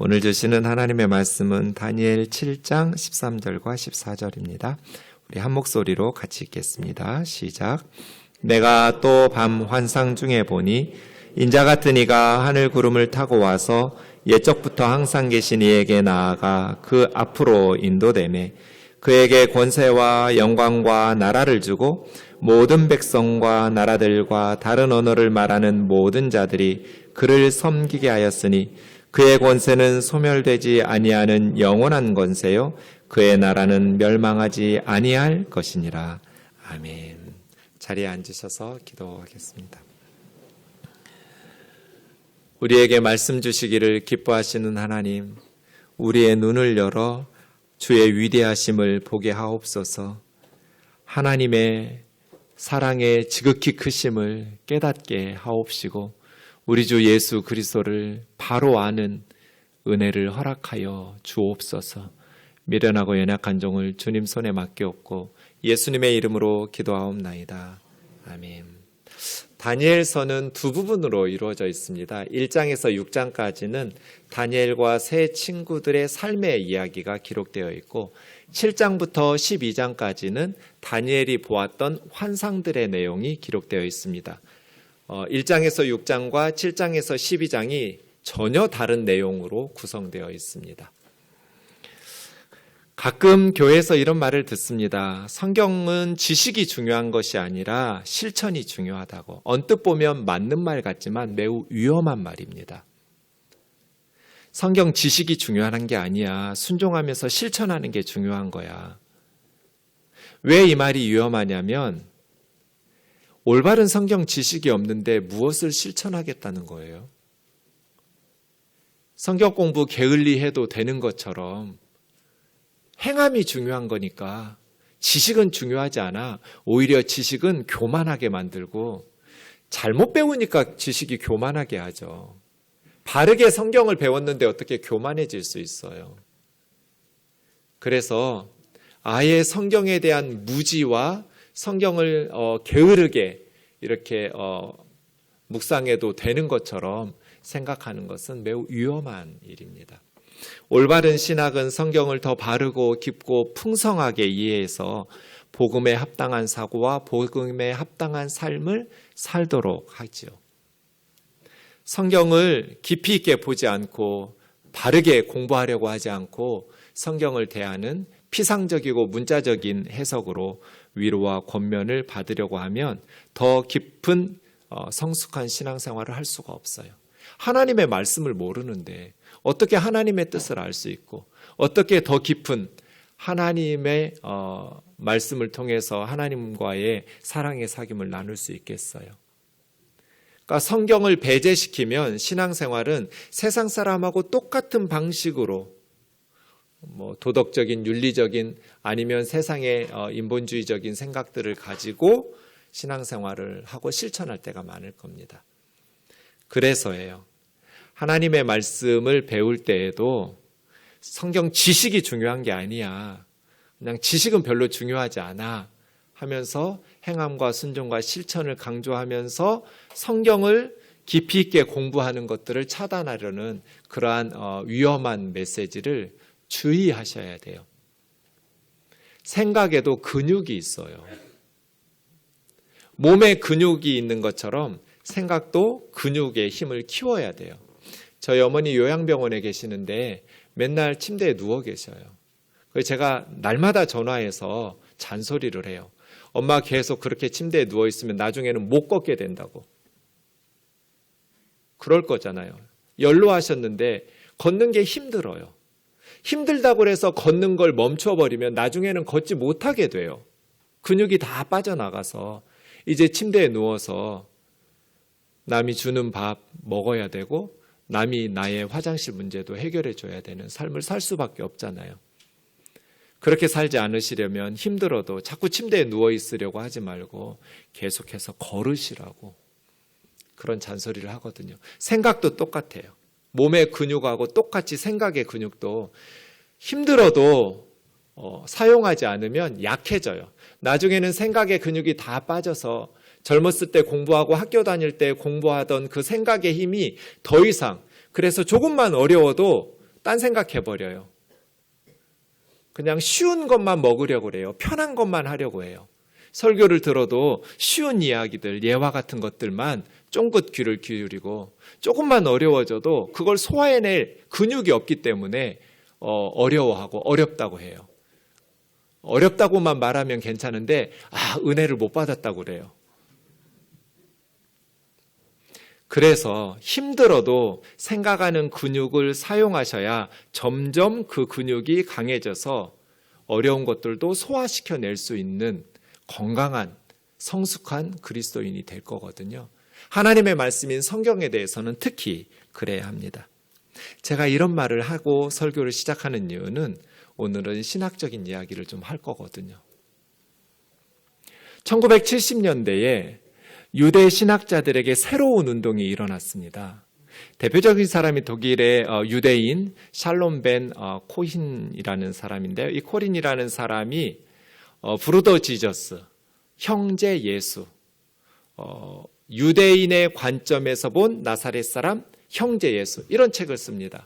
오늘 주시는 하나님의 말씀은 다니엘 7장 13절과 14절입니다. 우리 한 목소리로 같이 읽겠습니다. 시작. 내가 또 밤 환상 중에 보니 인자 같은 이가 하늘 구름을 타고 와서 옛적부터 항상 계신 이에게 나아가 그 앞으로 인도되매 그에게 권세와 영광과 나라를 주고 모든 백성과 나라들과 다른 언어를 말하는 모든 자들이 그를 섬기게 하였으니 그의 권세는 소멸되지 아니하는 영원한 권세요 그의 나라는 멸망하지 아니할 것이니라. 아멘. 자리에 앉으셔서 기도하겠습니다. 우리에게 말씀 주시기를 기뻐하시는 하나님, 우리의 눈을 열어 주의 위대하심을 보게 하옵소서. 하나님의 사랑의 지극히 크심을 깨닫게 하옵시고 우리 주 예수 그리스도를 바로 아는 은혜를 허락하여 주옵소서. 미련하고 연약한 종을 주님 손에 맡기옵고 예수님의 이름으로 기도하옵나이다. 아멘. 다니엘서는 두 부분으로 이루어져 있습니다. 1장에서 6장까지는 다니엘과 세 친구들의 삶의 이야기가 기록되어 있고 7장부터 12장까지는 다니엘이 보았던 환상들의 내용이 기록되어 있습니다. 1장에서 6장과 7장에서 12장이 전혀 다른 내용으로 구성되어 있습니다. 가끔 교회에서 이런 말을 듣습니다. 성경은 지식이 중요한 것이 아니라 실천이 중요하다고. 언뜻 보면 맞는 말 같지만 매우 위험한 말입니다. 성경 지식이 중요한 게 아니야. 순종하면서 실천하는 게 중요한 거야. 왜 이 말이 위험하냐면 올바른 성경 지식이 없는데 무엇을 실천하겠다는 거예요. 성경 공부 게을리 해도 되는 것처럼 행함이 중요한 거니까 지식은 중요하지 않아. 오히려 지식은 교만하게 만들고 잘못 배우니까 지식이 교만하게 하죠. 바르게 성경을 배웠는데 어떻게 교만해질 수 있어요. 그래서 아예 성경에 대한 무지와 성경을 게으르게 이렇게 묵상해도 되는 것처럼 생각하는 것은 매우 위험한 일입니다. 올바른 신학은 성경을 더 바르고 깊고 풍성하게 이해해서 복음에 합당한 사고와 복음에 합당한 삶을 살도록 하지요. 성경을 깊이 있게 보지 않고 바르게 공부하려고 하지 않고 성경을 대하는 피상적이고 문자적인 해석으로 위로와 권면을 받으려고 하면 더 깊은 성숙한 신앙생활을 할 수가 없어요. 하나님의 말씀을 모르는데 어떻게 하나님의 뜻을 알 수 있고 어떻게 더 깊은 하나님의 말씀을 통해서 하나님과의 사랑의 사귐을 나눌 수 있겠어요. 그러니까 성경을 배제시키면 신앙생활은 세상 사람하고 똑같은 방식으로 도덕적인, 윤리적인 아니면 세상의 인본주의적인 생각들을 가지고 신앙생활을 하고 실천할 때가 많을 겁니다. 그래서예요. 하나님의 말씀을 배울 때에도 성경 지식이 중요한 게 아니야. 그냥 지식은 별로 중요하지 않아 하면서 행함과 순종과 실천을 강조하면서 성경을 깊이 있게 공부하는 것들을 차단하려는 그러한 위험한 메시지를 주의하셔야 돼요. 생각에도 근육이 있어요. 몸에 근육이 있는 것처럼 생각도 근육의 힘을 키워야 돼요. 저희 어머니 요양병원에 계시는데 맨날 침대에 누워 계셔요. 그래서 제가 날마다 전화해서 잔소리를 해요. 엄마 계속 그렇게 침대에 누워 있으면 나중에는 못 걷게 된다고. 그럴 거잖아요. 연로하셨는데 걷는 게 힘들어요. 힘들다고 해서 걷는 걸 멈춰버리면 나중에는 걷지 못하게 돼요. 근육이 다 빠져나가서 이제 침대에 누워서 남이 주는 밥 먹어야 되고 남이 나의 화장실 문제도 해결해 줘야 되는 삶을 살 수밖에 없잖아요. 그렇게 살지 않으시려면 힘들어도 자꾸 침대에 누워 있으려고 하지 말고 계속해서 걸으시라고 그런 잔소리를 하거든요. 생각도 똑같아요. 몸의 근육하고 똑같이 생각의 근육도 힘들어도 사용하지 않으면 약해져요. 나중에는 생각의 근육이 다 빠져서 젊었을 때 공부하고 학교 다닐 때 공부하던 그 생각의 힘이 더 이상, 그래서 조금만 어려워도 딴 생각해버려요. 그냥 쉬운 것만 먹으려고 그래요. 편한 것만 하려고 해요. 설교를 들어도 쉬운 이야기들, 예화 같은 것들만 쫑긋 귀를 기울이고 조금만 어려워져도 그걸 소화해낼 근육이 없기 때문에 어려워하고 어렵다고 해요. 어렵다고만 말하면 괜찮은데 은혜를 못 받았다고 그래요. 그래서 힘들어도 생각하는 근육을 사용하셔야 점점 그 근육이 강해져서 어려운 것들도 소화시켜낼 수 있는 건강한 성숙한 그리스도인이 될 거거든요. 하나님의 말씀인 성경에 대해서는 특히 그래야 합니다. 제가 이런 말을 하고 설교를 시작하는 이유는 오늘은 신학적인 이야기를 좀 할 거거든요. 1970년대에 유대 신학자들에게 새로운 운동이 일어났습니다. 대표적인 사람이 독일의 유대인 샬롬 벤 코힌이라는 사람인데요. 이 코린이라는 사람이 브루더 지저스, 형제 예수, 유대인의 관점에서 본 나사렛 사람, 형제 예수 이런 책을 씁니다.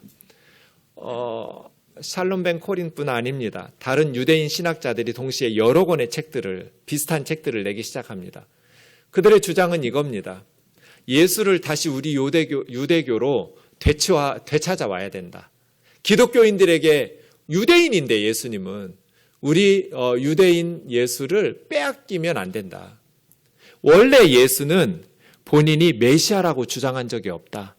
샬롬 벤 코린뿐 아닙니다. 다른 유대인 신학자들이 동시에 여러 권의 책들을 비슷한 책들을 내기 시작합니다. 그들의 주장은 이겁니다. 예수를 다시 우리 유대교로 되찾아와야 된다. 기독교인들에게 유대인인데 예수님은 우리 유대인 예수를 빼앗기면 안 된다. 원래 예수는 본인이 메시아라고 주장한 적이 없다.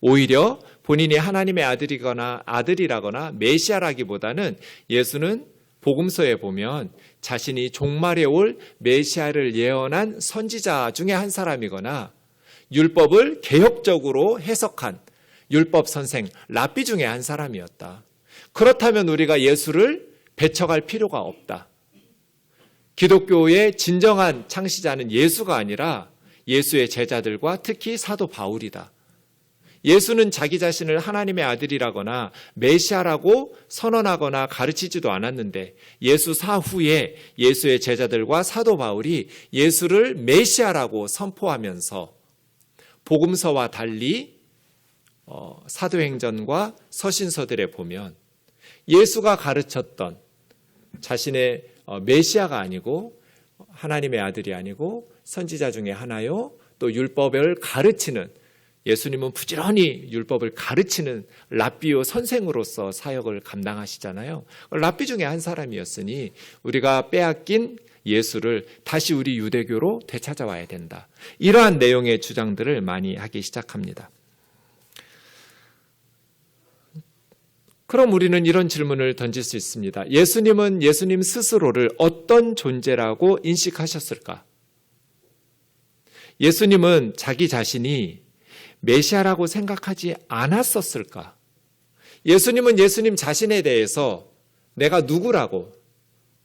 오히려 본인이 하나님의 아들이라거나 메시아라기보다는 예수는 복음서에 보면 자신이 종말에 올 메시아를 예언한 선지자 중에 한 사람이거나 율법을 개혁적으로 해석한 율법 선생 랍비 중에 한 사람이었다. 그렇다면 우리가 예수를 배척할 필요가 없다. 기독교의 진정한 창시자는 예수가 아니라 예수의 제자들과 특히 사도 바울이다. 예수는 자기 자신을 하나님의 아들이라거나 메시아라고 선언하거나 가르치지도 않았는데 예수 사후에 예수의 제자들과 사도 바울이 예수를 메시아라고 선포하면서 복음서와 달리 사도행전과 서신서들에 보면 예수가 가르쳤던 자신의 메시아가 아니고 하나님의 아들이 아니고 선지자 중에 하나요. 또 율법을 가르치는 예수님은 부지런히 율법을 가르치는 랍비요 선생으로서 사역을 감당하시잖아요. 랍비 중에 한 사람이었으니 우리가 빼앗긴 예수를 다시 우리 유대교로 되찾아와야 된다. 이러한 내용의 주장들을 많이 하기 시작합니다. 그럼 우리는 이런 질문을 던질 수 있습니다. 예수님은 예수님 스스로를 어떤 존재라고 인식하셨을까? 예수님은 자기 자신이 메시아라고 생각하지 않았었을까? 예수님은 예수님 자신에 대해서 내가 누구라고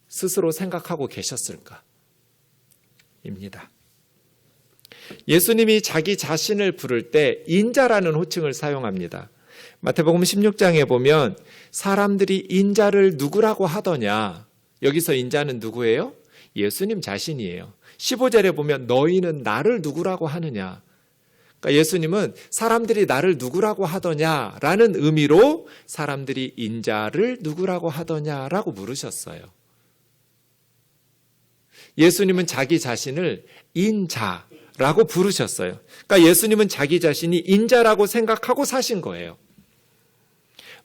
스스로 생각하고 계셨을까? 입니다. 예수님이 자기 자신을 부를 때 인자라는 호칭을 사용합니다. 마태복음 16장에 보면 사람들이 인자를 누구라고 하더냐? 여기서 인자는 누구예요? 예수님 자신이에요. 15절에 보면 너희는 나를 누구라고 하느냐? 그러니까 예수님은 사람들이 나를 누구라고 하더냐라는 의미로 사람들이 인자를 누구라고 하더냐라고 물으셨어요. 예수님은 자기 자신을 인자라고 부르셨어요. 그러니까 예수님은 자기 자신이 인자라고 생각하고 사신 거예요.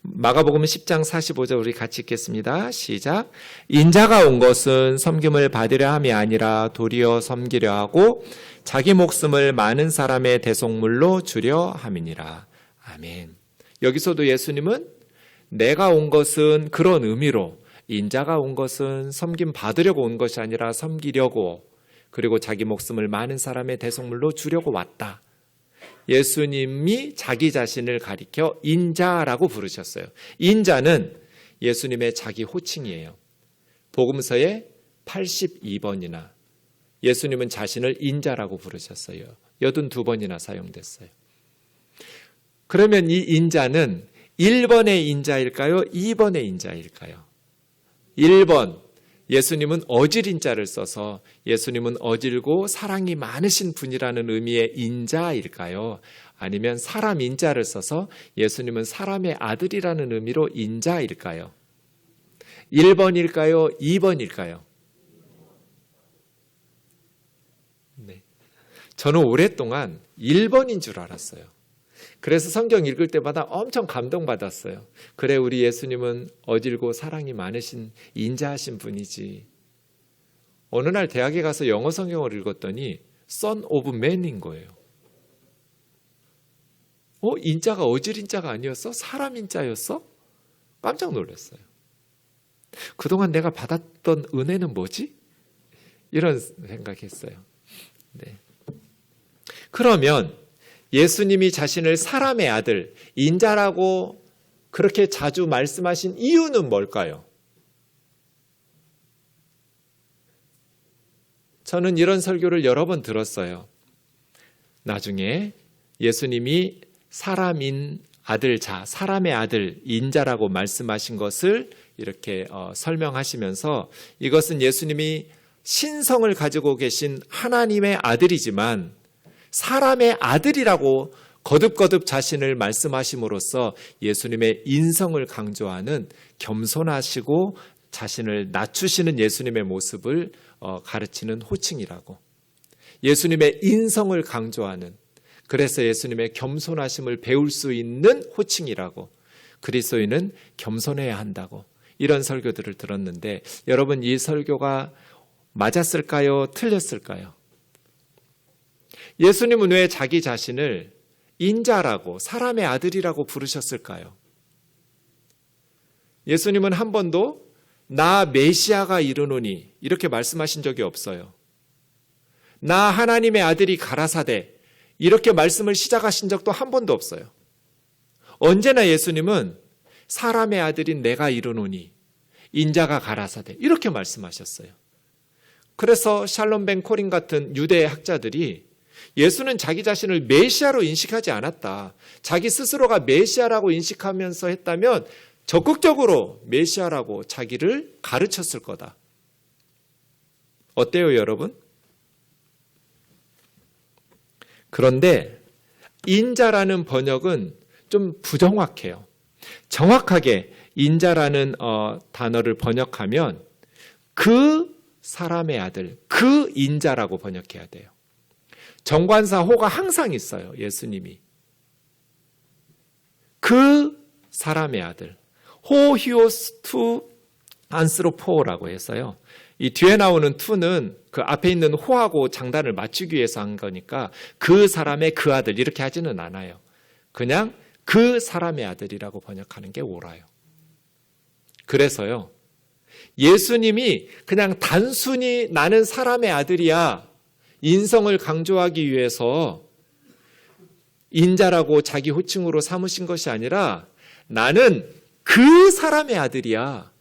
마가복음 10장 45절 우리 같이 읽겠습니다. 시작. 인자가 온 것은 섬김을 받으려 함이 아니라 도리어 섬기려 하고 자기 목숨을 많은 사람의 대속물로 주려 함이니라. 아멘. 여기서도 예수님은 내가 온 것은 그런 의미로 인자가 온 것은 섬김 받으려고 온 것이 아니라 섬기려고 그리고 자기 목숨을 많은 사람의 대속물로 주려고 왔다. 예수님이 자기 자신을 가리켜 인자라고 부르셨어요. 인자는 예수님의 자기 호칭이에요. 복음서에 82번이나 예수님은 자신을 인자라고 부르셨어요. 82번이나 사용됐어요. 그러면 이 인자는 1번의 인자일까요? 2번의 인자일까요? 1번, 예수님은 어질인 자를 써서 예수님은 어질고 사랑이 많으신 분이라는 의미의 인자일까요? 아니면 사람 인자를 써서 예수님은 사람의 아들이라는 의미로 인자일까요? 1번일까요? 2번일까요? 네. 저는 오랫동안 1번인 줄 알았어요. 그래서 성경 읽을 때마다 엄청 감동받았어요. 그래, 우리 예수님은 어질고 사랑이 많으신 인자하신 분이지. 어느 날 대학에 가서 영어 성경을 읽었더니 Son of Man인 거예요. 인자가 어질 인자가 아니었어? 사람 인자였어? 깜짝 놀랐어요. 그동안 내가 받았던 은혜는 뭐지? 이런 생각했어요. 네. 그러면 예수님이 자신을 사람의 아들, 인자라고 그렇게 자주 말씀하신 이유는 뭘까요? 저는 이런 설교를 여러 번 들었어요. 나중에 예수님이 사람인 아들 자, 사람의 아들, 인자라고 말씀하신 것을 이렇게 설명하시면서 이것은 예수님이 신성을 가지고 계신 하나님의 아들이지만 사람의 아들이라고 거듭거듭 자신을 말씀하심으로써 예수님의 인성을 강조하는 겸손하시고 자신을 낮추시는 예수님의 모습을 가르치는 호칭이라고. 예수님의 인성을 강조하는, 그래서 예수님의 겸손하심을 배울 수 있는 호칭이라고. 그리스도인은 겸손해야 한다고. 이런 설교들을 들었는데 여러분, 이 설교가 맞았을까요? 틀렸을까요? 예수님은 왜 자기 자신을 인자라고, 사람의 아들이라고 부르셨을까요? 예수님은 한 번도 나 메시아가 이르노니 이렇게 말씀하신 적이 없어요. 나 하나님의 아들이 가라사대 이렇게 말씀을 시작하신 적도 한 번도 없어요. 언제나 예수님은 사람의 아들인 내가 이르노니 인자가 가라사대 이렇게 말씀하셨어요. 그래서 샬롬 벤 코린 같은 유대 학자들이 예수는 자기 자신을 메시아로 인식하지 않았다. 자기 스스로가 메시아라고 인식하면서 했다면 적극적으로 메시아라고 자기를 가르쳤을 거다. 어때요, 여러분? 그런데 인자라는 번역은 좀 부정확해요. 정확하게 인자라는 단어를 번역하면 그 사람의 아들, 그 인자라고 번역해야 돼요. 정관사 호가 항상 있어요. 예수님이. 그 사람의 아들. 호 히오스 투 안스로포라고 해서요. 이 뒤에 나오는 투는 그 앞에 있는 호하고 장단을 맞추기 위해서 한 거니까 그 사람의 그 아들 이렇게 하지는 않아요. 그냥 그 사람의 아들이라고 번역하는 게 옳아요. 그래서요. 예수님이 그냥 단순히 나는 사람의 아들이야 인성을 강조하기 위해서 인자라고 자기 호칭으로 삼으신 것이 아니라 나는 그 사람의 아들이야.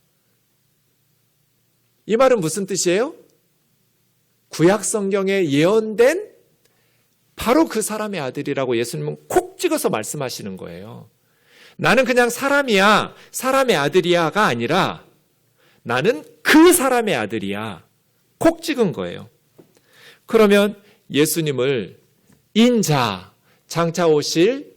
이 말은 무슨 뜻이에요? 구약 성경에 예언된 바로 그 사람의 아들이라고 예수님은 콕 찍어서 말씀하시는 거예요. 나는 그냥 사람이야, 사람의 아들이야가 아니라 나는 그 사람의 아들이야. 콕 찍은 거예요. 그러면 예수님을 인자, 장차 오실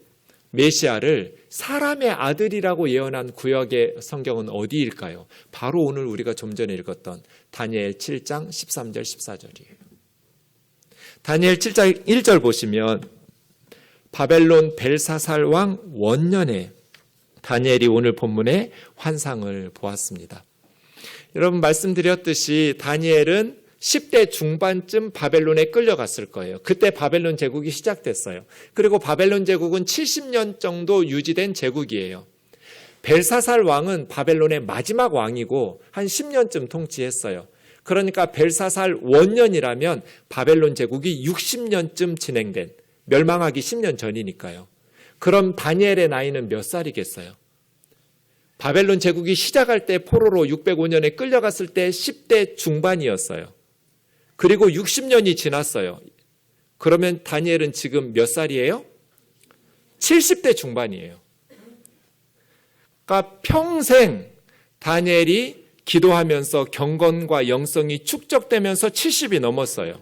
메시아를 사람의 아들이라고 예언한 구약의 성경은 어디일까요? 바로 오늘 우리가 좀 전에 읽었던 다니엘 7장 13절 14절이에요. 다니엘 7장 1절 보시면 바벨론 벨사살 왕 원년에 다니엘이 오늘 본문의 환상을 보았습니다. 여러분 말씀드렸듯이 다니엘은 10대 중반쯤 바벨론에 끌려갔을 거예요. 그때 바벨론 제국이 시작됐어요. 그리고 바벨론 제국은 70년 정도 유지된 제국이에요. 벨사살 왕은 바벨론의 마지막 왕이고 한 10년쯤 통치했어요. 그러니까 벨사살 원년이라면 바벨론 제국이 60년쯤 진행된, 멸망하기 10년 전이니까요. 그럼 다니엘의 나이는 몇 살이겠어요? 바벨론 제국이 시작할 때 포로로 605년에 끌려갔을 때 10대 중반이었어요. 그리고 60년이 지났어요. 그러면 다니엘은 지금 몇 살이에요? 70대 중반이에요. 그러니까 평생 다니엘이 기도하면서 경건과 영성이 축적되면서 70이 넘었어요.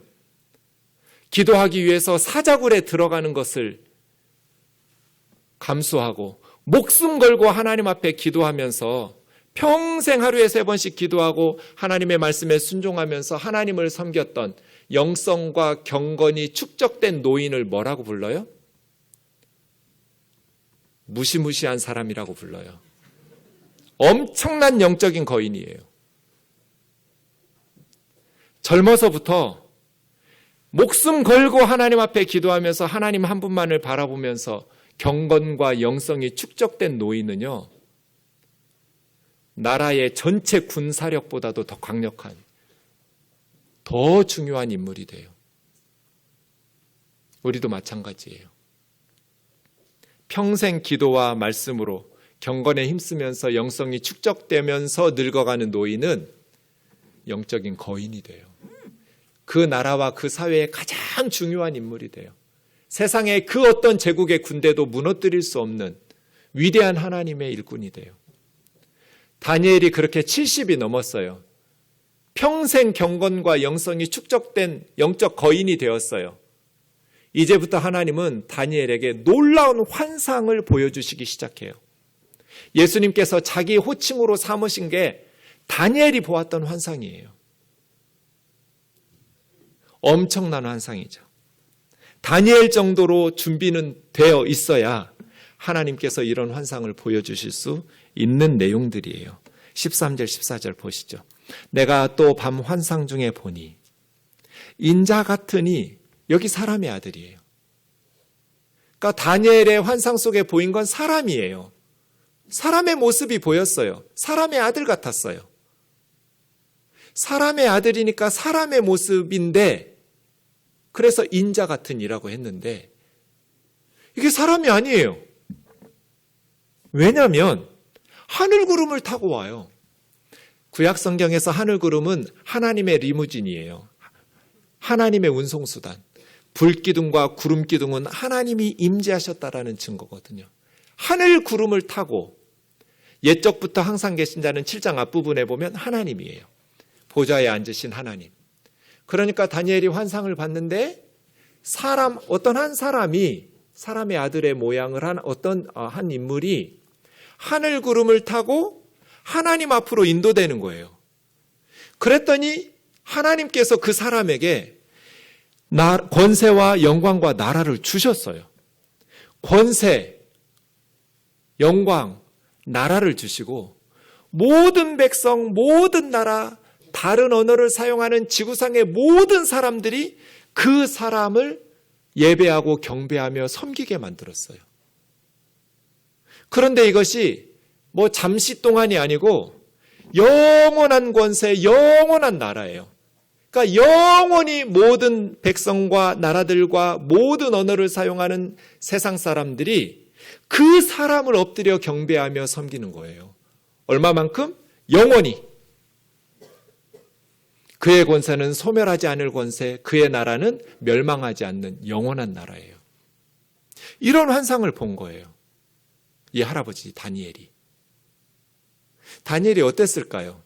기도하기 위해서 사자굴에 들어가는 것을 감수하고 목숨 걸고 하나님 앞에 기도하면서 평생 하루에 3번씩 기도하고 하나님의 말씀에 순종하면서 하나님을 섬겼던 영성과 경건이 축적된 노인을 뭐라고 불러요? 무시무시한 사람이라고 불러요. 엄청난 영적인 거인이에요. 젊어서부터 목숨 걸고 하나님 앞에 기도하면서 하나님 한 분만을 바라보면서 경건과 영성이 축적된 노인은요, 나라의 전체 군사력보다도 더 강력한, 더 중요한 인물이 돼요. 우리도 마찬가지예요. 평생 기도와 말씀으로 경건에 힘쓰면서 영성이 축적되면서 늙어가는 노인은 영적인 거인이 돼요. 그 나라와 그 사회의 가장 중요한 인물이 돼요. 세상의 그 어떤 제국의 군대도 무너뜨릴 수 없는 위대한 하나님의 일꾼이 돼요. 다니엘이 그렇게 70이 넘었어요. 평생 경건과 영성이 축적된 영적 거인이 되었어요. 이제부터 하나님은 다니엘에게 놀라운 환상을 보여주시기 시작해요. 예수님께서 자기 호칭으로 삼으신 게 다니엘이 보았던 환상이에요. 엄청난 환상이죠. 다니엘 정도로 준비는 되어 있어야 하나님께서 이런 환상을 보여주실 수 있는 내용들이에요. 13절 14절 보시죠. 내가 또 밤 환상 중에 보니 인자 같으니, 여기 사람의 아들이에요. 그러니까 다니엘의 환상 속에 보인 건 사람이에요. 사람의 모습이 보였어요. 사람의 아들 같았어요. 사람의 아들이니까 사람의 모습인데, 그래서 인자 같은 이라고 했는데 이게 사람이 아니에요. 왜냐하면 하늘구름을 타고 와요. 구약 성경에서 하늘구름은 하나님의 리무진이에요. 하나님의 운송수단. 불기둥과 구름기둥은 하나님이 임재하셨다라는 증거거든요. 하늘구름을 타고, 옛적부터 항상 계신 자는 7장 앞부분에 보면 하나님이에요. 보좌에 앉으신 하나님. 그러니까 다니엘이 환상을 봤는데 어떤 한 사람이, 사람의 아들의 모양을 한 어떤 한 인물이 하늘구름을 타고 하나님 앞으로 인도되는 거예요. 그랬더니 하나님께서 그 사람에게 권세와 영광과 나라를 주셨어요. 권세, 영광, 나라를 주시고 모든 백성, 모든 나라, 다른 언어를 사용하는 지구상의 모든 사람들이 그 사람을 예배하고 경배하며 섬기게 만들었어요. 그런데 이것이 뭐 잠시 동안이 아니고 영원한 권세, 영원한 나라예요. 그러니까 영원히 모든 백성과 나라들과 모든 언어를 사용하는 세상 사람들이 그 사람을 엎드려 경배하며 섬기는 거예요. 얼마만큼? 영원히. 그의 권세는 소멸하지 않을 권세, 그의 나라는 멸망하지 않는 영원한 나라예요. 이런 환상을 본 거예요. 이 할아버지 다니엘이. 다니엘이 어땠을까요?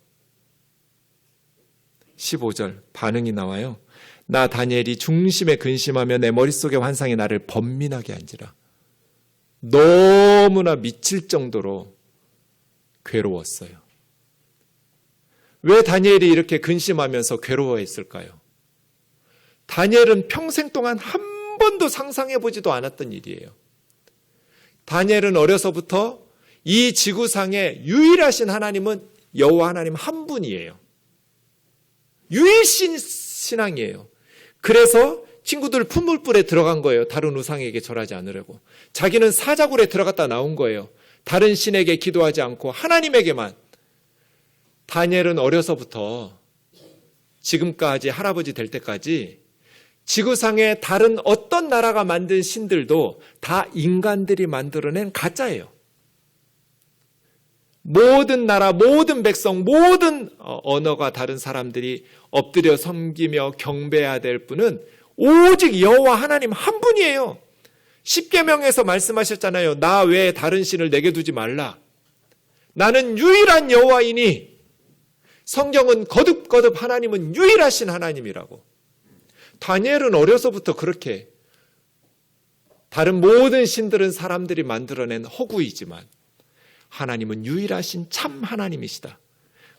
15절 반응이 나와요. 나 다니엘이 중심에 근심하며 내 머릿속의 환상이 나를 번민하게 한지라. 너무나 미칠 정도로 괴로웠어요. 왜 다니엘이 이렇게 근심하면서 괴로워했을까요? 다니엘은 평생 동안 한 번도 상상해보지도 않았던 일이에요. 다니엘은 어려서부터 이 지구상에 유일하신 하나님은 여호와 하나님 한 분이에요. 유일신 신앙이에요. 그래서 친구들 품물불에 들어간 거예요. 다른 우상에게 절하지 않으려고. 자기는 사자굴에 들어갔다 나온 거예요. 다른 신에게 기도하지 않고 하나님에게만. 다니엘은 어려서부터 지금까지 할아버지 될 때까지 지구상의 다른 어떤 나라가 만든 신들도 다 인간들이 만들어낸 가짜예요. 모든 나라, 모든 백성, 모든 언어가 다른 사람들이 엎드려 섬기며 경배해야 될 분은 오직 여호와 하나님 한 분이에요. 십계명에서 말씀하셨잖아요. 나 외에 다른 신을 내게 두지 말라. 나는 유일한 여호와이니 성경은 거듭거듭 하나님은 유일하신 하나님이라고. 다니엘은 어려서부터 그렇게, 다른 모든 신들은 사람들이 만들어낸 허구이지만 하나님은 유일하신 참 하나님이시다.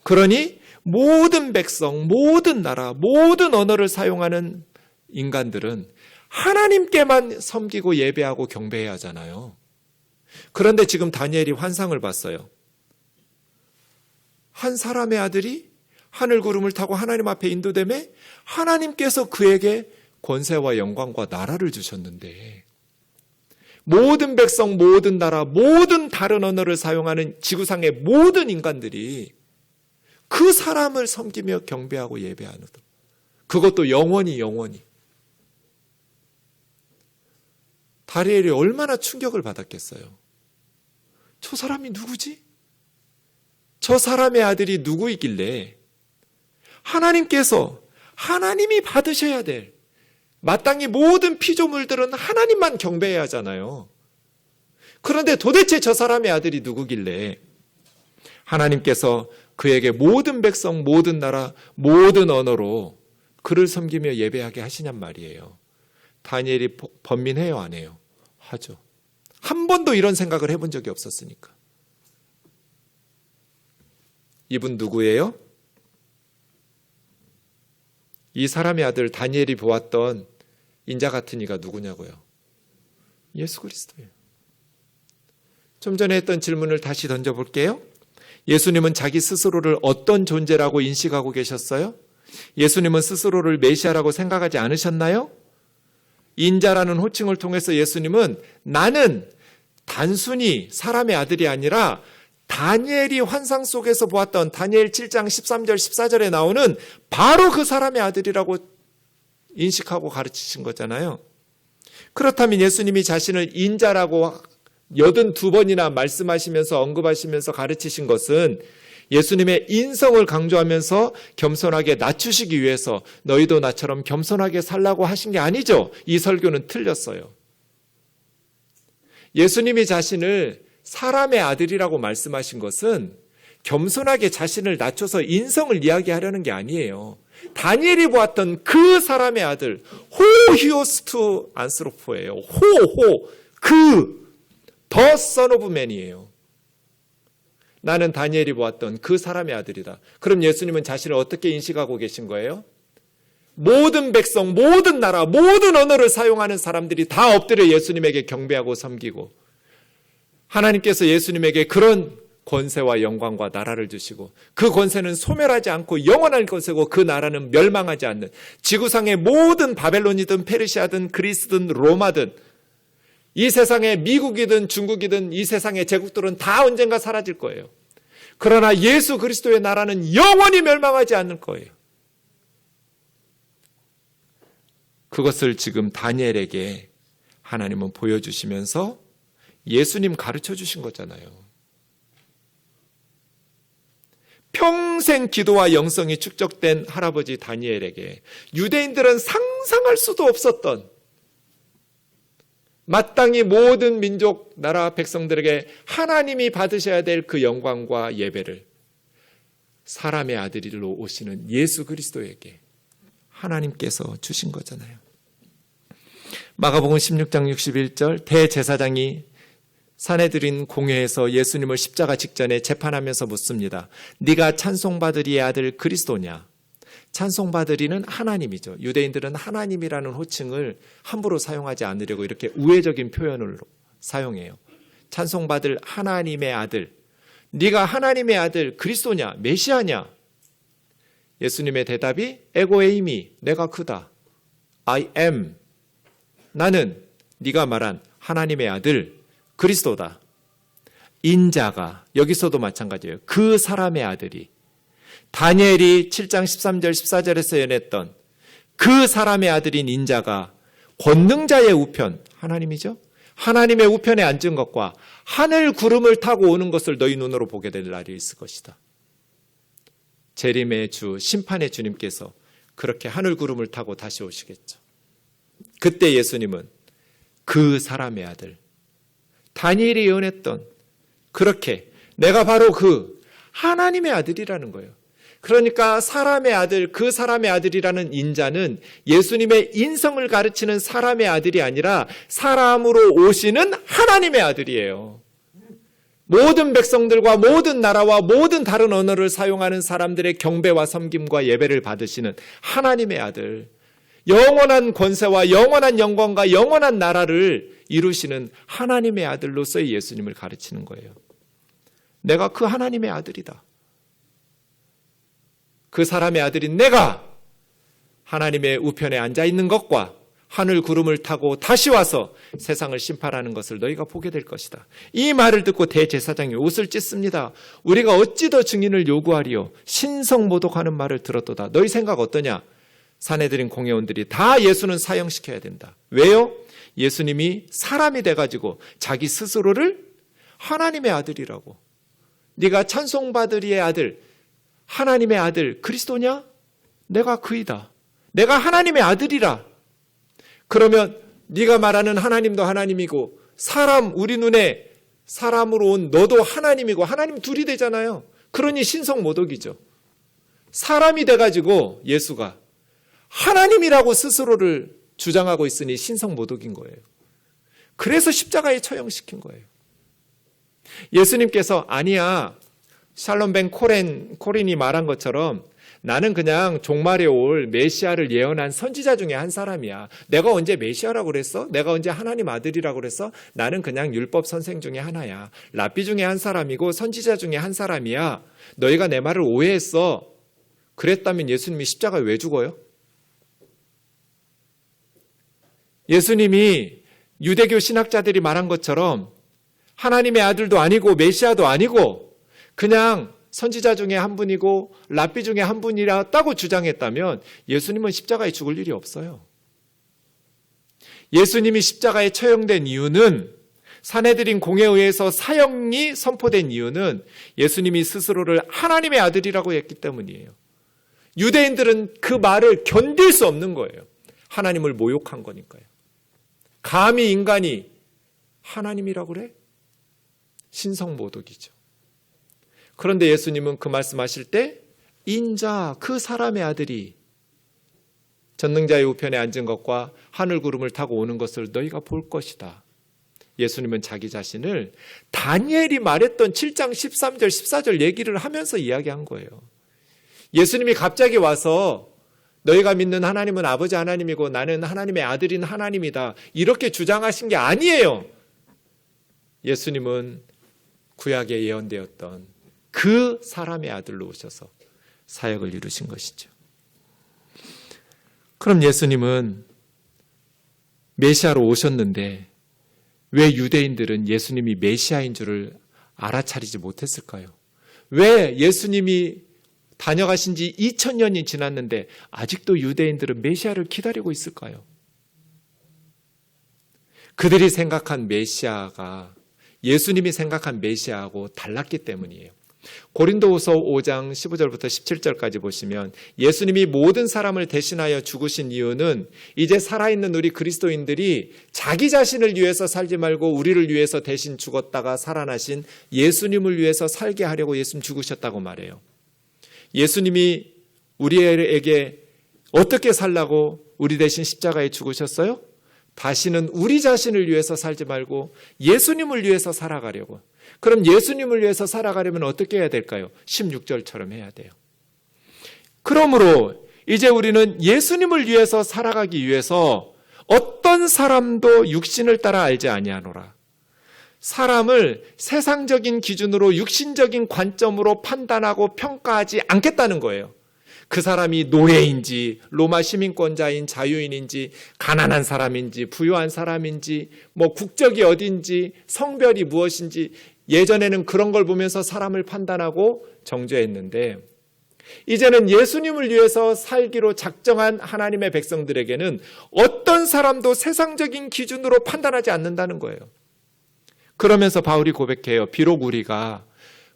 그러니 모든 백성, 모든 나라, 모든 언어를 사용하는 인간들은 하나님께만 섬기고 예배하고 경배해야 하잖아요. 그런데 지금 다니엘이 환상을 봤어요. 한 사람의 아들이 하늘 구름을 타고 하나님 앞에 인도되매 하나님께서 그에게 권세와 영광과 나라를 주셨는데, 모든 백성, 모든 나라, 모든 다른 언어를 사용하는 지구상의 모든 인간들이 그 사람을 섬기며 경배하고 예배하는 것. 그것도 영원히. 다니엘이 얼마나 충격을 받았겠어요. 저 사람이 누구지? 저 사람의 아들이 누구이길래 하나님께서, 하나님이 받으셔야 될, 마땅히 모든 피조물들은 하나님만 경배해야 하잖아요. 그런데 도대체 저 사람의 아들이 누구길래 하나님께서 그에게 모든 백성, 모든 나라, 모든 언어로 그를 섬기며 예배하게 하시냔 말이에요. 다니엘이 번민해요, 안 해요? 하죠. 한 번도 이런 생각을 해본 적이 없었으니까. 이분 누구예요? 이 사람의 아들 다니엘이 보았던 인자 같은 이가 누구냐고요? 예수 그리스도예요. 좀 전에 했던 질문을 다시 던져볼게요. 예수님은 자기 스스로를 어떤 존재라고 인식하고 계셨어요? 예수님은 스스로를 메시아라고 생각하지 않으셨나요? 인자라는 호칭을 통해서 예수님은 나는 단순히 사람의 아들이 아니라 다니엘이 환상 속에서 보았던 다니엘 7장 13절 14절에 나오는 바로 그 사람의 아들이라고 인식하고 가르치신 거잖아요. 그렇다면 예수님이 자신을 인자라고 82번이나 말씀하시면서 언급하시면서 가르치신 것은 예수님의 인성을 강조하면서 겸손하게 낮추시기 위해서 너희도 나처럼 겸손하게 살라고 하신 게 아니죠. 이 설교는 틀렸어요. 예수님이 자신을 사람의 아들이라고 말씀하신 것은 겸손하게 자신을 낮춰서 인성을 이야기하려는 게 아니에요. 다니엘이 보았던 그 사람의 아들, 호히오스투 안스로포예요. 더 선 오브 맨이에요. 나는 다니엘이 보았던 그 사람의 아들이다. 그럼 예수님은 자신을 어떻게 인식하고 계신 거예요? 모든 백성, 모든 나라, 모든 언어를 사용하는 사람들이 다 엎드려 예수님에게 경배하고 섬기고, 하나님께서 예수님에게 그런 권세와 영광과 나라를 주시고, 그 권세는 소멸하지 않고 영원할 것이고 그 나라는 멸망하지 않는, 지구상의 모든 바벨론이든 페르시아든 그리스든 로마든 이 세상에 미국이든 중국이든 이 세상의 제국들은 다 언젠가 사라질 거예요. 그러나 예수 그리스도의 나라는 영원히 멸망하지 않을 거예요. 그것을 지금 다니엘에게 하나님은 보여주시면서 예수님 가르쳐 주신 거잖아요. 평생 기도와 영성이 축적된 할아버지 다니엘에게 유대인들은 상상할 수도 없었던, 마땅히 모든 민족, 나라, 백성들에게 하나님이 받으셔야 될 그 영광과 예배를 사람의 아들로 오시는 예수 그리스도에게 하나님께서 주신 거잖아요. 마가복음 16장 61절, 대제사장이 사내들인 공회에서 예수님을 십자가 직전에 재판하면서 묻습니다. 네가 찬송받으리의 아들 그리스도냐? 찬송받으리는 하나님이죠. 유대인들은 하나님이라는 호칭을 함부로 사용하지 않으려고 이렇게 우회적인 표현을 사용해요. 찬송받을 하나님의 아들, 네가 하나님의 아들 그리스도냐? 메시아냐? 예수님의 대답이 에고에이미, 내가 그다. I am, 나는 네가 말한 하나님의 아들 그리스도다. 인자가, 여기서도 마찬가지예요. 그 사람의 아들이, 다니엘이 7장 13절 14절에서 예언했던 그 사람의 아들인 인자가 권능자의 우편, 하나님이죠. 하나님의 우편에 앉은 것과 하늘 구름을 타고 오는 것을 너희 눈으로 보게 될 날이 있을 것이다. 재림의 주, 심판의 주님께서 그렇게 하늘 구름을 타고 다시 오시겠죠. 그때 예수님은 그 사람의 아들, 다니엘이 예언했던, 그렇게 내가 바로 그 하나님의 아들이라는 거예요. 그러니까 사람의 아들, 그 사람의 아들이라는 인자는 예수님의 인성을 가르치는 사람의 아들이 아니라 사람으로 오시는 하나님의 아들이에요. 모든 백성들과 모든 나라와 모든 다른 언어를 사용하는 사람들의 경배와 섬김과 예배를 받으시는 하나님의 아들, 영원한 권세와 영원한 영광과 영원한 나라를 이루시는 하나님의 아들로서의 예수님을 가르치는 거예요. 내가 그 하나님의 아들이다. 그 사람의 아들인 내가 하나님의 우편에 앉아 있는 것과 하늘 구름을 타고 다시 와서 세상을 심판하는 것을 너희가 보게 될 것이다. 이 말을 듣고 대제사장이 옷을 찢습니다. 우리가 어찌 더 증인을 요구하리요? 신성모독하는 말을 들었도다. 너희 생각 어떠냐? 산헤드린 공회원들이 다 예수는 사형시켜야 된다. 왜요? 예수님이 사람이 돼가지고 자기 스스로를 하나님의 아들이라고. 네가 찬송받으리의 아들, 하나님의 아들 그리스도냐? 내가 그이다. 내가 하나님의 아들이라. 그러면 네가 말하는 하나님도 하나님이고 사람, 우리 눈에 사람으로 온 너도 하나님이고 하나님 둘이 되잖아요. 그러니 신성모독이죠. 사람이 돼가지고 예수가 하나님이라고 스스로를 주장하고 있으니 신성모독인 거예요. 그래서 십자가에 처형시킨 거예요. 예수님께서 아니야, 샬롬 벤 코린이 말한 것처럼 나는 그냥 종말에 올 메시아를 예언한 선지자 중에 한 사람이야. 내가 언제 메시아라고 그랬어? 내가 언제 하나님 아들이라고 그랬어? 나는 그냥 율법 선생 중에 하나야. 랍비 중에 한 사람이고 선지자 중에 한 사람이야. 너희가 내 말을 오해했어. 그랬다면 예수님이 십자가에 왜 죽어요? 예수님이 유대교 신학자들이 말한 것처럼 하나님의 아들도 아니고 메시아도 아니고 그냥 선지자 중에 한 분이고 랍비 중에 한 분이라고 주장했다면 예수님은 십자가에 죽을 일이 없어요. 예수님이 십자가에 처형된 이유는, 산헤드린 공회에 의해서 사형이 선포된 이유는 예수님이 스스로를 하나님의 아들이라고 했기 때문이에요. 유대인들은 그 말을 견딜 수 없는 거예요. 하나님을 모욕한 거니까요. 감히 인간이 하나님이라고 그래? 신성모독이죠. 그런데 예수님은 그 말씀하실 때 인자, 그 사람의 아들이 전능자의 우편에 앉은 것과 하늘 구름을 타고 오는 것을 너희가 볼 것이다. 예수님은 자기 자신을 다니엘이 말했던 7장 13절 14절 얘기를 하면서 이야기한 거예요. 예수님이 갑자기 와서 너희가 믿는 하나님은 아버지 하나님이고 나는 하나님의 아들인 하나님이다, 이렇게 주장하신 게 아니에요. 예수님은 구약에 예언되었던 그 사람의 아들로 오셔서 사역을 이루신 것이죠. 그럼 예수님은 메시아로 오셨는데 왜 유대인들은 예수님이 메시아인 줄을 알아차리지 못했을까요? 왜 예수님이 다녀가신 지 2000년이 지났는데 아직도 유대인들은 메시아를 기다리고 있을까요? 그들이 생각한 메시아가 예수님이 생각한 메시아하고 달랐기 때문이에요. 고린도후서 5장 15절부터 17절까지 보시면 예수님이 모든 사람을 대신하여 죽으신 이유는 이제 살아있는 우리 그리스도인들이 자기 자신을 위해서 살지 말고 우리를 위해서 대신 죽었다가 살아나신 예수님을 위해서 살게 하려고 예수님 죽으셨다고 말해요. 예수님이 우리에게 어떻게 살라고 우리 대신 십자가에 죽으셨어요? 다시는 우리 자신을 위해서 살지 말고 예수님을 위해서 살아가려고. 그럼 예수님을 위해서 살아가려면 어떻게 해야 될까요? 16절처럼 해야 돼요. 그러므로 이제 우리는 예수님을 위해서 살아가기 위해서 어떤 사람도 육신을 따라 알지 아니하노라. 사람을 세상적인 기준으로 육신적인 관점으로 판단하고 평가하지 않겠다는 거예요. 그 사람이 노예인지 로마 시민권자인 자유인인지 가난한 사람인지 부유한 사람인지 국적이 어딘지 성별이 무엇인지 예전에는 그런 걸 보면서 사람을 판단하고 정죄했는데 이제는 예수님을 위해서 살기로 작정한 하나님의 백성들에게는 어떤 사람도 세상적인 기준으로 판단하지 않는다는 거예요. 그러면서 바울이 고백해요. 비록 우리가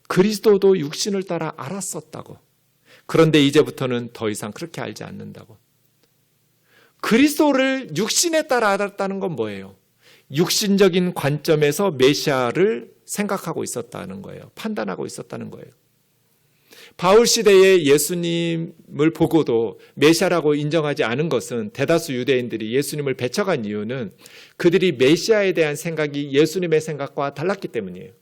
그리스도도 육신을 따라 알았었다고. 그런데 이제부터는 더 이상 그렇게 알지 않는다고. 그리스도를 육신에 따라 알았다는 건 뭐예요? 육신적인 관점에서 메시아를 생각하고 있었다는 거예요. 판단하고 있었다는 거예요. 바울 시대의 예수님을 보고도 메시아라고 인정하지 않은 것은 대다수 유대인들이 예수님을 배척한 이유는 그들이 메시아에 대한 생각이 예수님의 생각과 달랐기 때문이에요.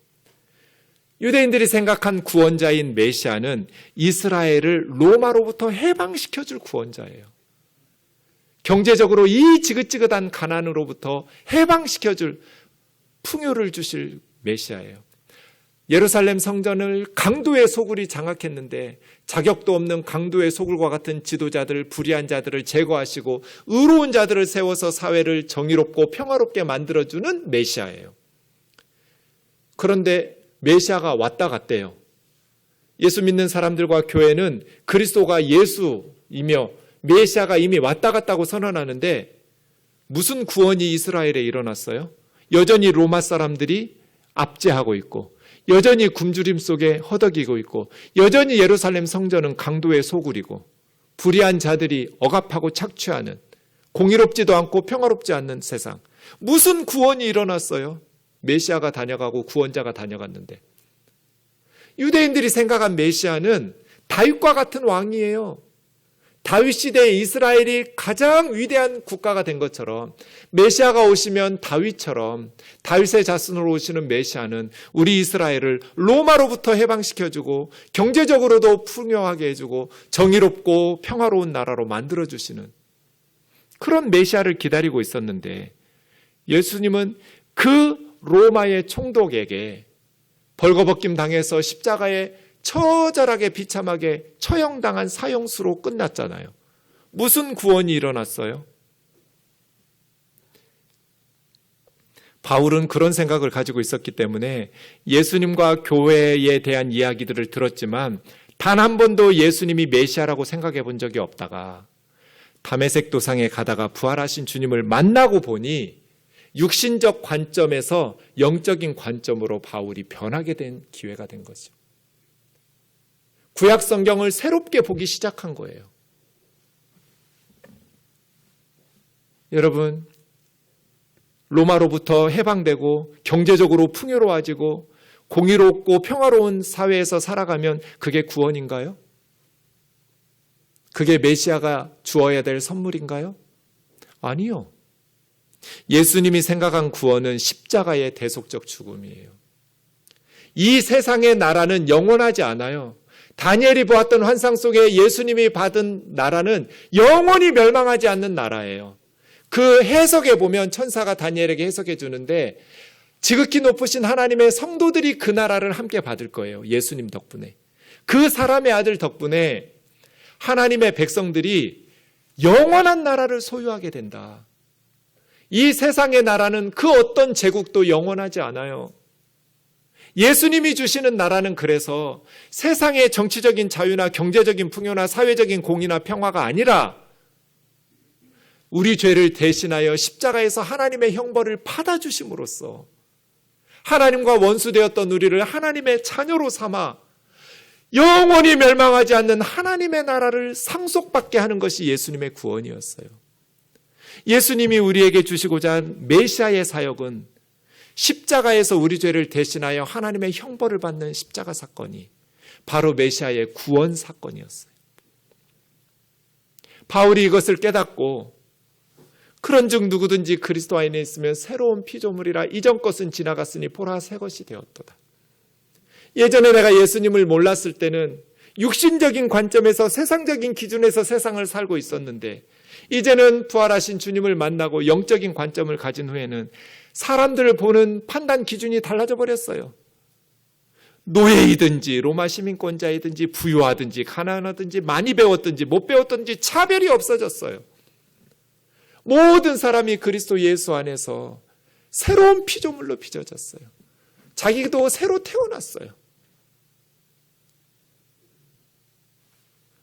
유대인들이 생각한 구원자인 메시아는 이스라엘을 로마로부터 해방시켜줄 구원자예요. 경제적으로 이 지긋지긋한 가난으로부터 해방시켜줄 풍요를 주실 메시아예요. 예루살렘 성전을 강도의 소굴이 장악했는데 자격도 없는 강도의 소굴과 같은 지도자들, 불의한 자들을 제거하시고 의로운 자들을 세워서 사회를 정의롭고 평화롭게 만들어주는 메시아예요. 그런데 메시아가 왔다 갔대요. 예수 믿는 사람들과 교회는 그리스도가 예수이며 메시아가 이미 왔다 갔다고 선언하는데 무슨 구원이 이스라엘에 일어났어요? 여전히 로마 사람들이 압제하고 있고 여전히 굶주림 속에 허덕이고 있고 여전히 예루살렘 성전은 강도의 소굴이고 불의한 자들이 억압하고 착취하는 공의롭지도 않고 평화롭지 않는 세상. 무슨 구원이 일어났어요? 메시아가 다녀가고 구원자가 다녀갔는데. 유대인들이 생각한 메시아는 다윗과 같은 왕이에요. 다윗 시대에 이스라엘이 가장 위대한 국가가 된 것처럼 메시아가 오시면 다윗처럼 다윗의 자손으로 오시는 메시아는 우리 이스라엘을 로마로부터 해방시켜주고 경제적으로도 풍요하게 해주고 정의롭고 평화로운 나라로 만들어주시는 그런 메시아를 기다리고 있었는데 예수님은 그 로마의 총독에게 벌거벗김 당해서 십자가에 처절하게 비참하게 처형당한 사형수로 끝났잖아요. 무슨 구원이 일어났어요? 바울은 그런 생각을 가지고 있었기 때문에 예수님과 교회에 대한 이야기들을 들었지만 단 한 번도 예수님이 메시아라고 생각해 본 적이 없다가 다메섹 도상에 가다가 부활하신 주님을 만나고 보니 육신적 관점에서 영적인 관점으로 바울이 변하게 된 기회가 된 거죠. 구약 성경을 새롭게 보기 시작한 거예요. 여러분, 로마로부터 해방되고 경제적으로 풍요로워지고 공의롭고 평화로운 사회에서 살아가면 그게 구원인가요? 그게 메시아가 주어야 될 선물인가요? 아니요. 예수님이 생각한 구원은 십자가의 대속적 죽음이에요. 이 세상의 나라는 영원하지 않아요. 다니엘이 보았던 환상 속에 예수님이 받은 나라는 영원히 멸망하지 않는 나라예요. 그 해석에 보면 천사가 다니엘에게 해석해 주는데 지극히 높으신 하나님의 성도들이 그 나라를 함께 받을 거예요. 예수님 덕분에. 그 사람의 아들 덕분에 하나님의 백성들이 영원한 나라를 소유하게 된다. 이 세상의 나라는 그 어떤 제국도 영원하지 않아요. 예수님이 주시는 나라는 그래서 세상의 정치적인 자유나 경제적인 풍요나 사회적인 공의나 평화가 아니라 우리 죄를 대신하여 십자가에서 하나님의 형벌을 받아주심으로써 하나님과 원수되었던 우리를 하나님의 자녀로 삼아 영원히 멸망하지 않는 하나님의 나라를 상속받게 하는 것이 예수님의 구원이었어요. 예수님이 우리에게 주시고자 한 메시아의 사역은 십자가에서 우리 죄를 대신하여 하나님의 형벌을 받는 십자가 사건이 바로 메시아의 구원 사건이었어요. 바울이 이것을 깨닫고 그런즉 누구든지 그리스도 안에 있으면 새로운 피조물이라 이전 것은 지나갔으니 보라 새 것이 되었도다. 예전에 내가 예수님을 몰랐을 때는 육신적인 관점에서 세상적인 기준에서 세상을 살고 있었는데 이제는 부활하신 주님을 만나고 영적인 관점을 가진 후에는 사람들을 보는 판단 기준이 달라져 버렸어요. 노예이든지 로마 시민권자이든지 부유하든지 가난하든지 많이 배웠든지 못 배웠든지 차별이 없어졌어요. 모든 사람이 그리스도 예수 안에서 새로운 피조물로 빚어졌어요. 자기도 새로 태어났어요.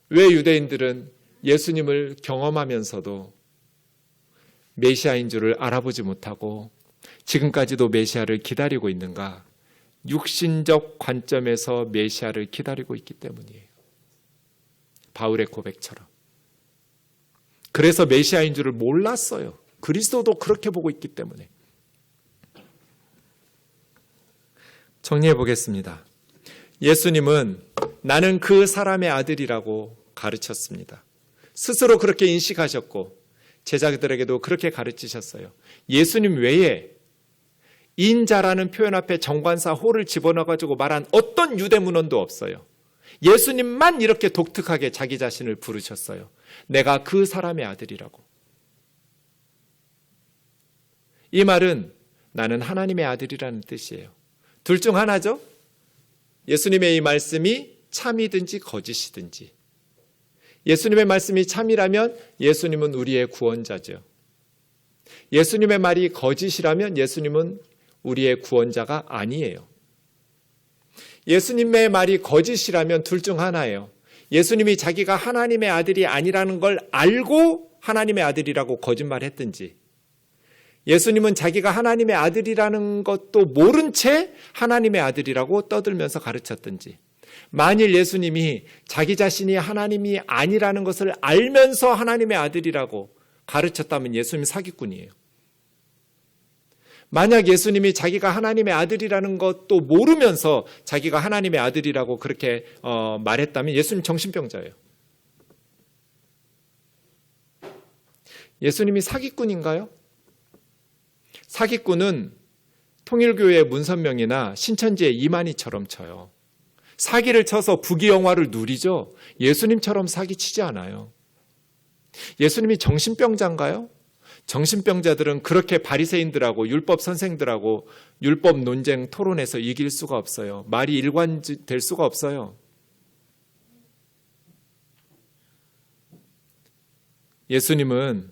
왜 유대인들은 예수님을 경험하면서도 메시아인 줄을 알아보지 못하고 지금까지도 메시아를 기다리고 있는가? 육신적 관점에서 메시아를 기다리고 있기 때문이에요. 바울의 고백처럼. 그래서 메시아인 줄을 몰랐어요. 그리스도도 그렇게 보고 있기 때문에. 정리해 보겠습니다. 예수님은 나는 그 사람의 아들이라고 가르쳤습니다. 스스로 그렇게 인식하셨고 제자들에게도 그렇게 가르치셨어요. 예수님 외에 인자라는 표현 앞에 정관사 호를 집어넣어가지고 말한 어떤 유대문헌도 없어요. 예수님만 이렇게 독특하게 자기 자신을 부르셨어요. 내가 그 사람의 아들이라고. 이 말은 나는 하나님의 아들이라는 뜻이에요. 둘 중 하나죠. 예수님의 이 말씀이 참이든지 거짓이든지. 예수님의 말씀이 참이라면 예수님은 우리의 구원자죠. 예수님의 말이 거짓이라면 예수님은 우리의 구원자가 아니에요. 예수님의 말이 거짓이라면 둘 중 하나예요. 예수님이 자기가 하나님의 아들이 아니라는 걸 알고 하나님의 아들이라고 거짓말했든지, 예수님은 자기가 하나님의 아들이라는 것도 모른 채 하나님의 아들이라고 떠들면서 가르쳤든지, 만일 예수님이 자기 자신이 하나님이 아니라는 것을 알면서 하나님의 아들이라고 가르쳤다면 예수님 사기꾼이에요. 만약 예수님이 자기가 하나님의 아들이라는 것도 모르면서 자기가 하나님의 아들이라고 그렇게 말했다면 예수님 정신병자예요. 예수님이 사기꾼인가요? 사기꾼은 통일교의 문선명이나 신천지의 이만희처럼 쳐요. 사기를 쳐서 부귀영화를 누리죠. 예수님처럼 사기치지 않아요. 예수님이 정신병자인가요? 정신병자들은 그렇게 바리새인들하고 율법 선생들하고 율법 논쟁 토론에서 이길 수가 없어요. 말이 일관될 수가 없어요. 예수님은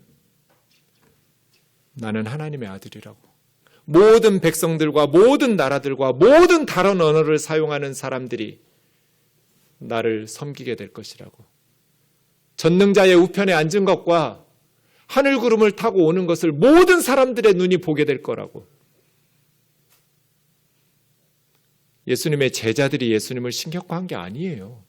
나는 하나님의 아들이라고, 모든 백성들과 모든 나라들과 모든 다른 언어를 사용하는 사람들이 나를 섬기게 될 것이라고, 전능자의 우편에 앉은 것과 하늘 구름을 타고 오는 것을 모든 사람들의 눈이 보게 될 거라고. 예수님의 제자들이 예수님을 신격화한 게 아니에요.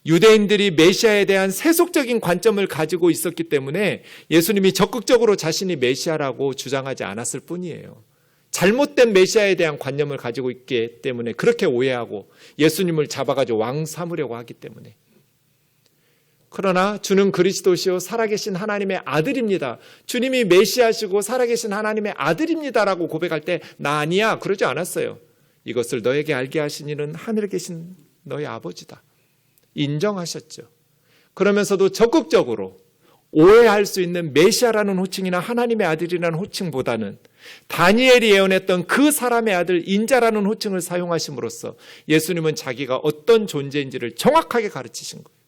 유대인들이 메시아에 대한 세속적인 관점을 가지고 있었기 때문에 예수님이 적극적으로 자신이 메시아라고 주장하지 않았을 뿐이에요. 잘못된 메시아에 대한 관념을 가지고 있기 때문에 그렇게 오해하고 예수님을 잡아가지고 왕 삼으려고 하기 때문에. 그러나 주는 그리스도시요 살아계신 하나님의 아들입니다. 주님이 메시아시고 살아계신 하나님의 아들입니다라고 고백할 때 나 아니야 그러지 않았어요. 이것을 너에게 알게 하신 이는 하늘에 계신 너의 아버지다. 인정하셨죠. 그러면서도 적극적으로 오해할 수 있는 메시아라는 호칭이나 하나님의 아들이라는 호칭보다는 다니엘이 예언했던 그 사람의 아들 인자라는 호칭을 사용하심으로써 예수님은 자기가 어떤 존재인지를 정확하게 가르치신 거예요.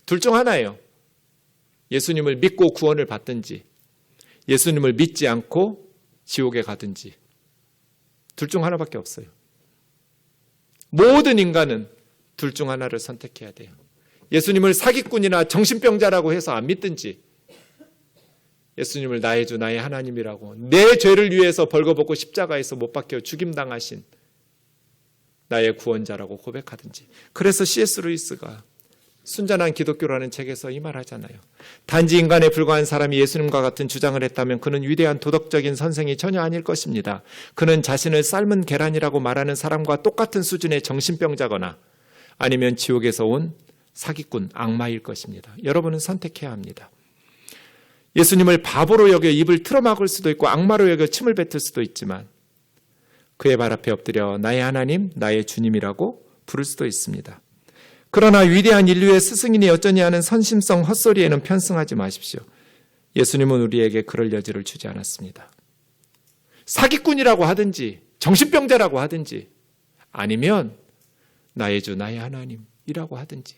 둘 중 하나예요. 예수님을 믿고 구원을 받든지 예수님을 믿지 않고 지옥에 가든지, 둘 중 하나밖에 없어요. 모든 인간은 둘 중 하나를 선택해야 돼요. 예수님을 사기꾼이나 정신병자라고 해서 안 믿든지, 예수님을 나의 주 나의 하나님이라고 내 죄를 위해서 벌거벗고 십자가에서 못 박혀 죽임당하신 나의 구원자라고 고백하든지. 그래서 C.S. 루이스가 순전한 기독교라는 책에서 이 말하잖아요. 단지 인간에 불과한 사람이 예수님과 같은 주장을 했다면 그는 위대한 도덕적인 선생이 전혀 아닐 것입니다. 그는 자신을 삶은 계란이라고 말하는 사람과 똑같은 수준의 정신병자거나 아니면 지옥에서 온 사기꾼, 악마일 것입니다. 여러분은 선택해야 합니다. 예수님을 바보로 여겨 입을 틀어막을 수도 있고 악마로 여겨 침을 뱉을 수도 있지만 그의 발 앞에 엎드려 나의 하나님, 나의 주님이라고 부를 수도 있습니다. 그러나 위대한 인류의 스승이니 어쩌니 하는 선심성 헛소리에는 편승하지 마십시오. 예수님은 우리에게 그럴 여지를 주지 않았습니다. 사기꾼이라고 하든지 정신병자라고 하든지 아니면 나의 주 나의 하나님이라고 하든지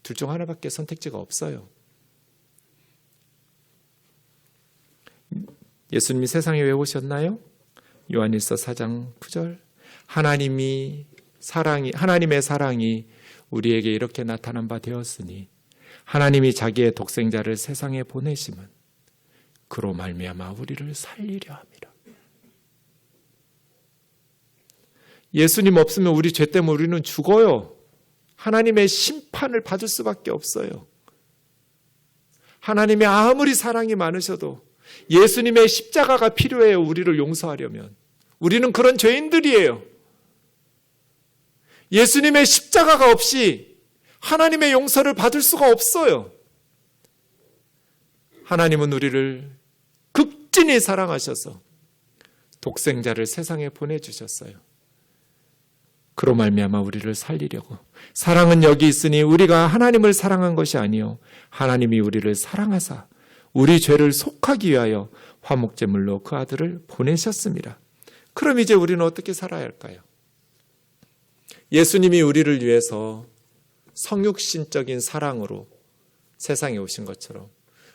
둘 중 하나밖에 선택지가 없어요. 예수님이 세상에 왜 오셨나요? 요한일서 4장 9절 하나님의 사랑이 우리에게 이렇게 나타난 바 되었으니 하나님이 자기의 독생자를 세상에 보내심은 그로 말미암아 우리를 살리려 함이라. 예수님 없으면 우리 죄 때문에 우리는 죽어요. 하나님의 심판을 받을 수밖에 없어요. 하나님의 아무리 사랑이 많으셔도 예수님의 십자가가 필요해요. 우리를 용서하려면. 우리는 그런 죄인들이에요. 예수님의 십자가가 없이 하나님의 용서를 받을 수가 없어요. 하나님은 우리를 극진히 사랑하셔서 독생자를 세상에 보내주셨어요. 그로 말미암아 우리를 살리려고. 사랑은 여기 있으니 우리가 하나님을 사랑한 것이 아니요 하나님이 우리를 사랑하사 우리 죄를 속하기 위하여 화목제물로 그 아들을 보내셨습니다. 그럼 이제 우리는 어떻게 살아야 할까요? 예수님이 우리를 위해서 성육신적인 사랑으로 세상에 오신 것처럼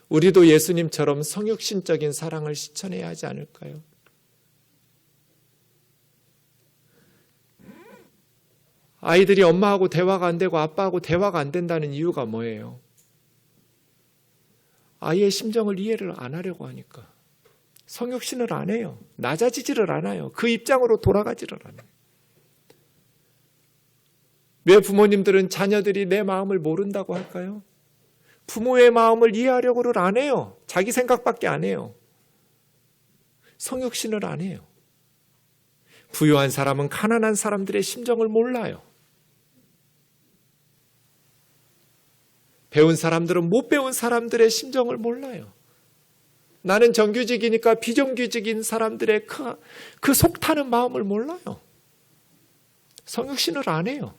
우리도 예수님처럼 성육신적인 사랑을 실천해야 하지 않을까요? 아이들이 엄마하고 대화가 안 되고 아빠하고 대화가 안 된다는 이유가 뭐예요? 아이의 심정을 이해를 안 하려고 하니까. 성육신을 안 해요. 낮아지지를 않아요. 그 입장으로 돌아가지를 않아요. 왜 부모님들은 자녀들이 내 마음을 모른다고 할까요? 부모의 마음을 이해하려고를 안 해요. 자기 생각밖에 안 해요. 성육신을 안 해요. 부유한 사람은 가난한 사람들의 심정을 몰라요. 배운 사람들은 못 배운 사람들의 심정을 몰라요. 나는 정규직이니까 비정규직인 사람들의 그 속타는 마음을 몰라요. 성육신을 안 해요.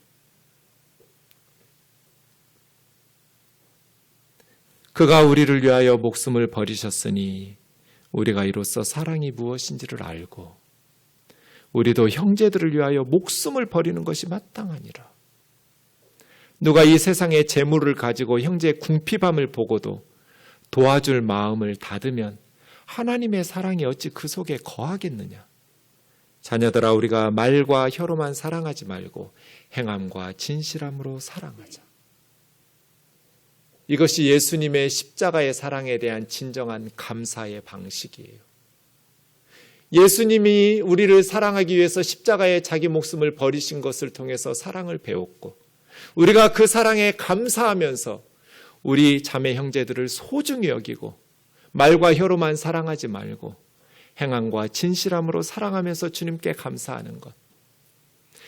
그가 우리를 위하여 목숨을 버리셨으니 우리가 이로써 사랑이 무엇인지를 알고 우리도 형제들을 위하여 목숨을 버리는 것이 마땅하니라. 누가 이 세상의 재물을 가지고 형제의 궁핍함을 보고도 도와줄 마음을 닫으면 하나님의 사랑이 어찌 그 속에 거하겠느냐. 자녀들아, 우리가 말과 혀로만 사랑하지 말고 행함과 진실함으로 사랑하자. 이것이 예수님의 십자가의 사랑에 대한 진정한 감사의 방식이에요. 예수님이 우리를 사랑하기 위해서 십자가에 자기 목숨을 버리신 것을 통해서 사랑을 배웠고 우리가 그 사랑에 감사하면서 우리 자매 형제들을 소중히 여기고 말과 혀로만 사랑하지 말고 행함과 진실함으로 사랑하면서 주님께 감사하는 것.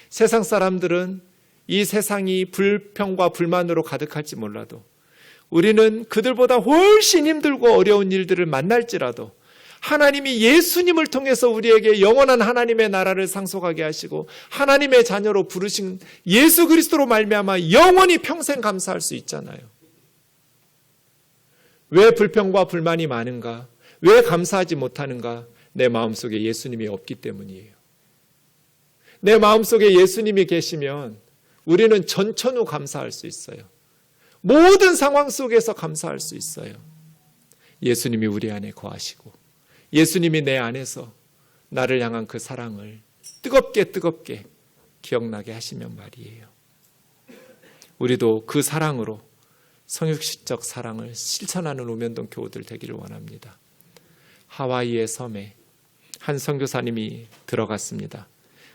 세상 사람들은 이 세상이 불평과 불만으로 가득할지 몰라도 우리는 그들보다 훨씬 힘들고 어려운 일들을 만날지라도 하나님이 예수님을 통해서 우리에게 영원한 하나님의 나라를 상속하게 하시고 하나님의 자녀로 부르신 예수 그리스도로 말미암아 영원히 평생 감사할 수 있잖아요. 왜 불평과 불만이 많은가? 왜 감사하지 못하는가? 내 마음속에 예수님이 없기 때문이에요. 내 마음속에 예수님이 계시면 우리는 전천후 감사할 수 있어요. 모든 상황 속에서 감사할 수 있어요. 예수님이 우리 안에 거하시고 예수님이 내 안에서 나를 향한 그 사랑을 뜨겁게 기억나게 하시면 말이에요. 우리도 그 사랑으로 성육신적 사랑을 실천하는 우면동 교우들 되기를 원합니다. 하와이의 섬에 한 선교사님이 들어갔습니다.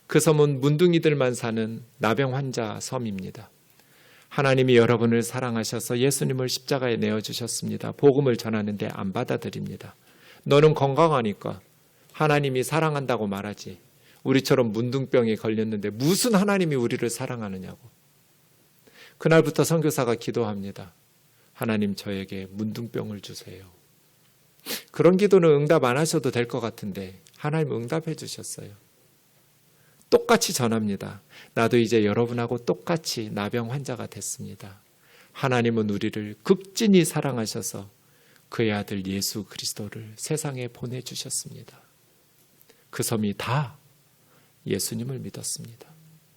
그 섬은 문둥이들만 사는 나병 환자 섬입니다. 하나님이 여러분을 사랑하셔서 예수님을 십자가에 내어주셨습니다. 복음을 전하는데 안 받아들입니다. 너는 건강하니까 하나님이 사랑한다고 말하지. 우리처럼 문둥병에 걸렸는데 무슨 하나님이 우리를 사랑하느냐고. 그날부터 선교사가 기도합니다. 하나님, 저에게 문둥병을 주세요. 그런 기도는 응답 안 하셔도 될 것 같은데 하나님 응답해 주셨어요. 똑같이 전합니다. 나도 이제 여러분하고 똑같이 나병 환자가 됐습니다. 하나님은 우리를 극진히 사랑하셔서 그의 아들 예수 그리스도를 세상에 보내주셨습니다. 그 섬이 다 예수님을 믿었습니다.